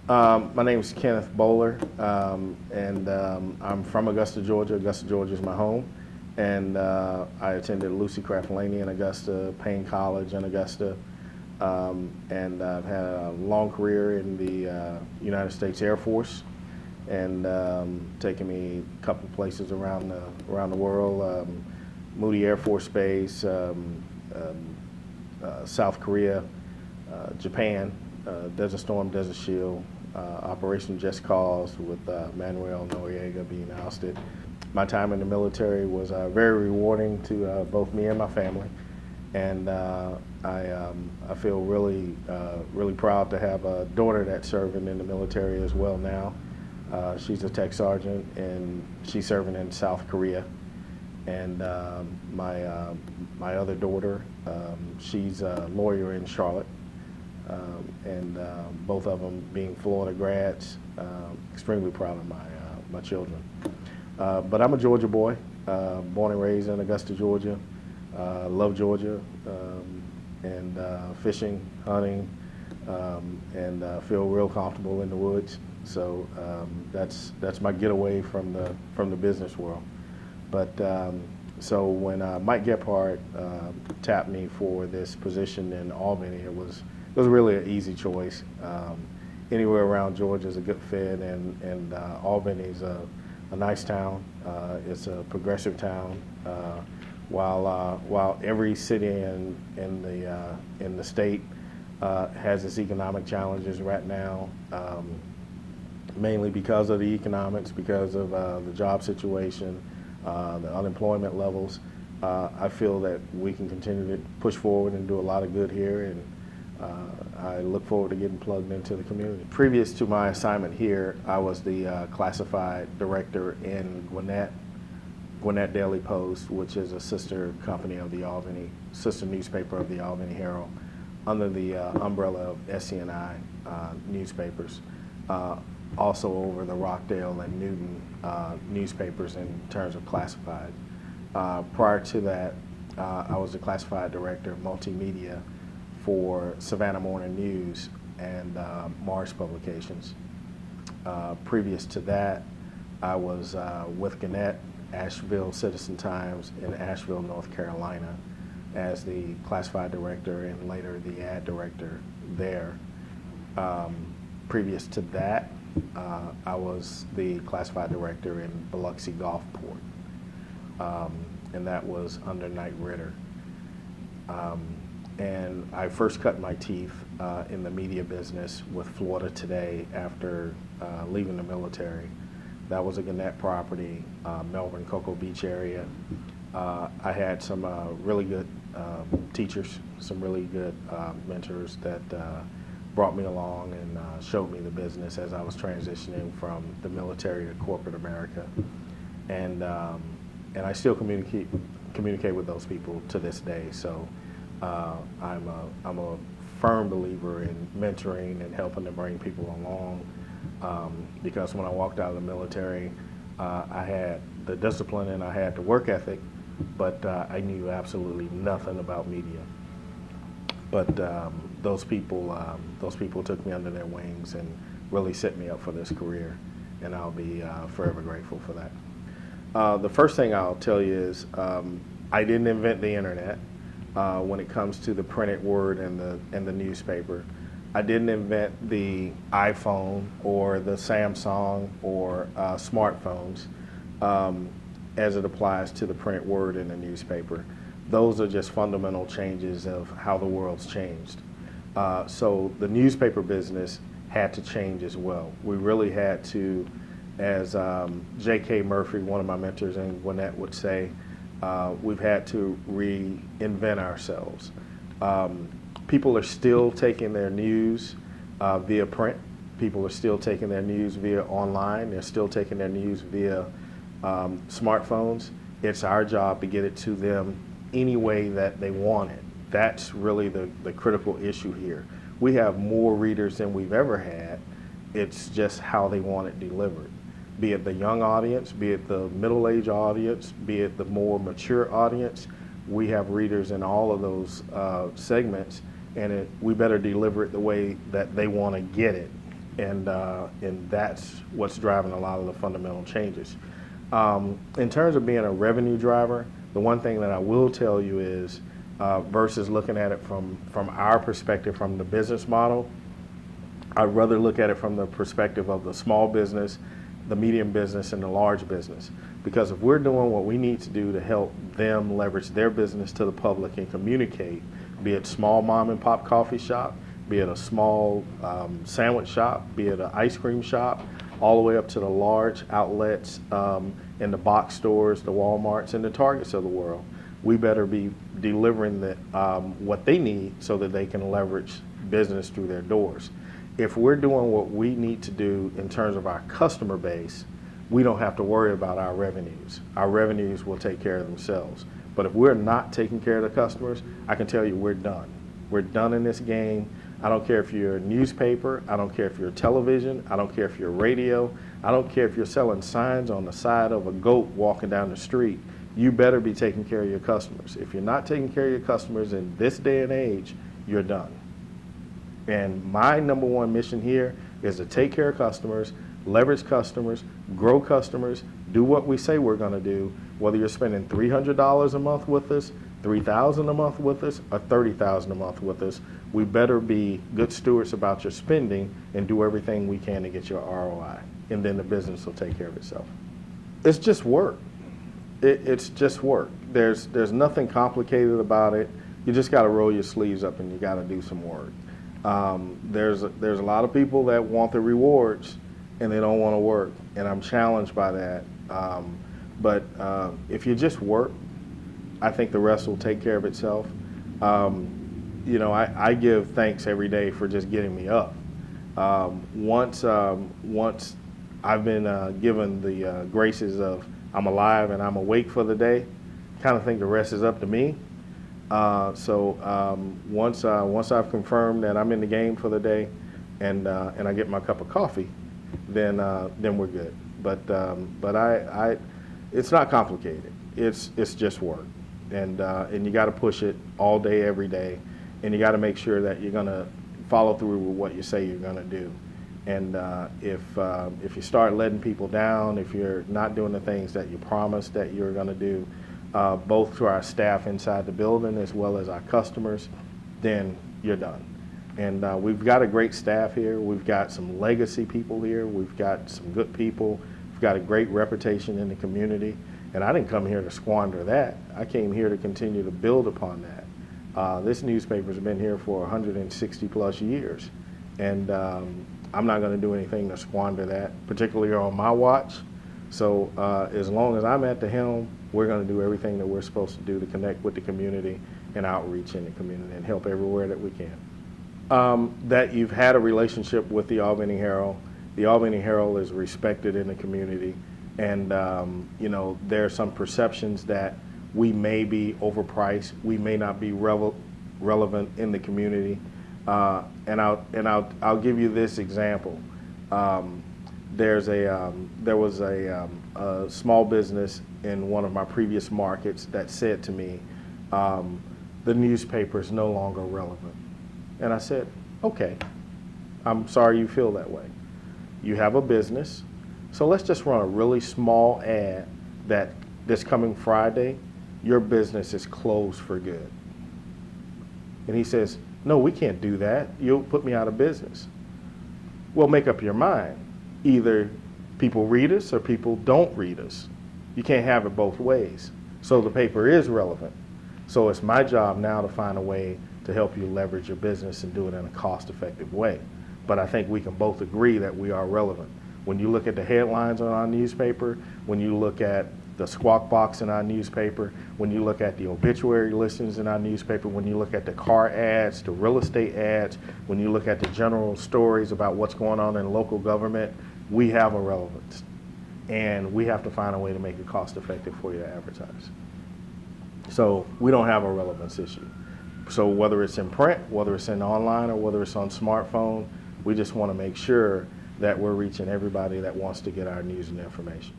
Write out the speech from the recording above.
My name is Kenneth Boler, and I'm from Augusta, Georgia. Augusta, Georgia is my home, and I attended Lucy Craft Laney in Augusta, Payne College in Augusta, and I've had a long career in the United States Air Force, and taken me a couple places around the world, Moody Air Force Base, South Korea, Japan, Desert Storm, Desert Shield, Operation Just Cause with Manuel Noriega being ousted. My time in the military was very rewarding to both me and my family, and I feel really proud to have a daughter that's serving in the military as well now. She's a tech sergeant, and she's serving in South Korea. And my other daughter, she's a lawyer in Charlotte, and both of them being Florida grads. Extremely proud of my children. But I'm a Georgia boy, born and raised in Augusta, Georgia. Love Georgia, and fishing, hunting, and feel real comfortable in the woods. So that's my getaway from the business world. But so when Mike Gephardt tapped me for this position in Albany, it was really an easy choice. Anywhere around Georgia is a good fit, and Albany is a nice town. It's a progressive town. While every city in the state has its economic challenges right now, mainly because of the economics, because of the job situation, the unemployment levels. I feel that we can continue to push forward and do a lot of good here, and I look forward to getting plugged into the community. Previous to my assignment here, I was the classified director in Gwinnett Daily Post, which is a sister company of the sister newspaper of the Albany Herald, under the umbrella of SCNI newspapers. Also over the Rockdale and Newton newspapers in terms of classified. Prior to that, I was the classified director of multimedia for Savannah Morning News and Mars Publications. Previous to that, I was with Gannett, Asheville Citizen Times in Asheville, North Carolina, as the classified director and later the ad director there. Previous to that, I was the classified director in Biloxi Gulfport, and that was under Knight Ritter. And I first cut my teeth in the media business with Florida Today after leaving the military. That was a Gannett property, Melbourne, Cocoa Beach area. I had some really good teachers, some really good mentors that brought me along and showed me the business as I was transitioning from the military to corporate America. And I still communicate with those people to this day. So I'm a firm believer in mentoring and helping to bring people along, because when I walked out of the military, I had the discipline and I had the work ethic, but I knew absolutely nothing about media. But those people took me under their wings and really set me up for this career, and I'll be forever grateful for that. The first thing I'll tell you is I didn't invent the internet when it comes to the printed word and the newspaper. I didn't invent the iPhone or the Samsung or smartphones as it applies to the print word in the newspaper. Those are just fundamental changes of how the world's changed. So the newspaper business had to change as well. We really had to, as J.K. Murphy, one of my mentors in Gwinnett, would say, we've had to reinvent ourselves. People are still taking their news via print. People are still taking their news via online. They're still taking their news via smartphones. It's our job to get it to them any way that they want it. That's really the critical issue here. We have more readers than we've ever had. It's just how they want it delivered. Be it the young audience, be it the middle-aged audience, be it the more mature audience, we have readers in all of those segments, and we better deliver it the way that they want to get it. And that's what's driving a lot of the fundamental changes. In terms of being a revenue driver, the one thing that I will tell you is, versus looking at it from our perspective, from the business model, I'd rather look at it from the perspective of the small business, the medium business, and the large business. Because if we're doing what we need to do to help them leverage their business to the public and communicate, be it small mom and pop coffee shop, be it a small sandwich shop, be it an ice cream shop, all the way up to the large outlets in the box stores, the Walmarts, and the Targets of the world, we better be delivering what they need so that they can leverage business through their doors. If we're doing what we need to do in terms of our customer base, we don't have to worry about our revenues. Our revenues will take care of themselves. But if we're not taking care of the customers, I can tell you we're done. We're done in this game. I don't care if you're a newspaper, I don't care if you're television, I don't care if you're radio, I don't care if you're selling signs on the side of a goat walking down the street. You better be taking care of your customers. If you're not taking care of your customers in this day and age, you're done. And my number one mission here is to take care of customers, leverage customers, grow customers, do what we say we're going to do, whether you're spending $300 a month with us, $3,000 a month with us, or $30,000 a month with us. We better be good stewards about your spending and do everything we can to get your ROI. And then the business will take care of itself. It's just work. It's just work. There's nothing complicated about it. You just got to roll your sleeves up and you got to do some work. There's a lot of people that want the rewards and they don't want to work, and I'm challenged by that. But if you just work, I think the rest will take care of itself. I give thanks every day for just getting me up. Once I've been given the graces of I'm alive and I'm awake for the day, kind of think the rest is up to me. So once I've confirmed that I'm in the game for the day, and I get my cup of coffee, then we're good. But it's not complicated. It's just work, and you got to push it all day, every day, and you got to make sure that you're gonna follow through with what you say you're gonna do. And if you start letting people down, if you're not doing the things that you promised that you're gonna do, both to our staff inside the building as well as our customers, then you're done. And we've got a great staff here. We've got some legacy people here. We've got some good people. We've got a great reputation in the community. And I didn't come here to squander that. I came here to continue to build upon that. This newspaper's been here for 160 plus years. And I'm not going to do anything to squander that, particularly on my watch. So as long as I'm at the helm, we're going to do everything that we're supposed to do to connect with the community and outreach in the community and help everywhere that we can. That you've had a relationship with the Albany Herald. The Albany Herald is respected in the community, and there are some perceptions that we may be overpriced, we may not be relevant in the community. And I'll give you this example. There was a small business in one of my previous markets that said to me, the newspaper is no longer relevant. And I said, okay, I'm sorry you feel that way. You have a business, so let's just run a really small ad that this coming Friday, your business is closed for good. And he says, no, we can't do that. You'll put me out of business. Well, make up your mind. Either people read us or people don't read us. You can't have it both ways. So the paper is relevant. So it's my job now to find a way to help you leverage your business and do it in a cost-effective way. But I think we can both agree that we are relevant. When you look at the headlines on our newspaper, when you look at the squawk box in our newspaper, when you look at the obituary listings in our newspaper, when you look at the car ads, the real estate ads, when you look at the general stories about what's going on in local government, we have a relevance. And we have to find a way to make it cost effective for you to advertise. So we don't have a relevance issue. So whether it's in print, whether it's in online, or whether it's on smartphone, we just want to make sure that we're reaching everybody that wants to get our news and information.